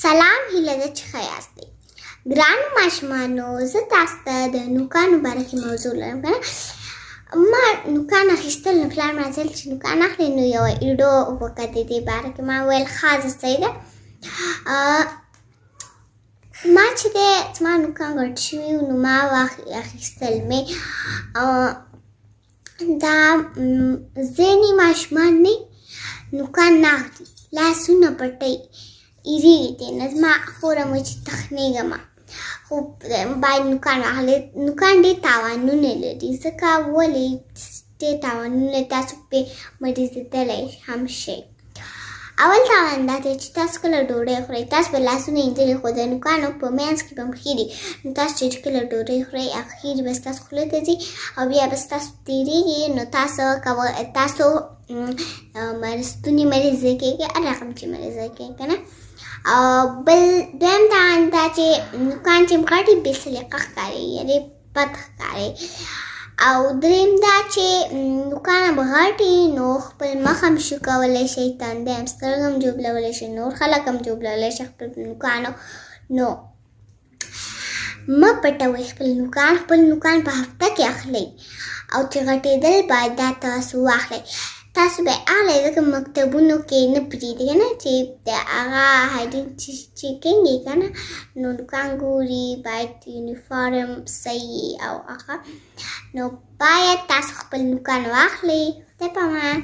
سلام هیله ده چې ښه یاست دی. ګرانو ماشومانو، زه تاسو ته د نوکانو باره کې موضوع لرم که نه. ما نوکان اخیستل، نو پلار ما ځل چې نوکان اخلي نو یوه ویډیو وکړه د دې باره کې. ما ویل ښه زه صحیح ده. ما چې دی زما نوکان غټ شوي نو ما اخیستل مې دا ځینې ماشومان نه نوکان نه اخلي، لاسونه پټوي، ایریږي ترېنه. زما خوره مې چې تخنېږم خو باید نوکان واخلئ. نوکان ډېر تاوانونه لري، ځکه ولې ډېر تاوانونه تاسو پرې مریضېدلی هم شئ. اول تاوان دا دی چې تاسو کله ډوډۍ خورئ، تاسو به لاسونه وینځلي خو د نوکانو په منځ کې به هم خیري. نو تاسو چې کله ډوډۍ خورئ خیري به ستاسو خولې ته ځي او بیا به ستاسو تېرېږي. نو تاسو ستوني مریضه کېږي، هر رقم چې مریضه کېږي که نه. او بل دویم تاوان دا چې نوکان چې غټ وي بې سلیقه ښکاري، یعنې بد ښکاري. او دریم دا چې نوکان هم غټ وي نو خپل مخ هم شو کولی شئ، تندی هم سترګې هم جوبلولی شئ، نور خلک هم جوبلولی شي خپل نوکانو. نو مه پټوئ خپل نوکان. خپل نوکان په هفته کې اخلئ او چې غټېدل باید دا تاسو واخلئ. تاسو به اخلئ ځکه مکتبونو کې نه پرېږدي که نه چې د هغه هایجین چیکینګ یې که نه، نو نوکان ګوري، باید یونیفارم صحیح او هغه. نو باید تاسو خپل نوکان واخلئ. خدای پامان.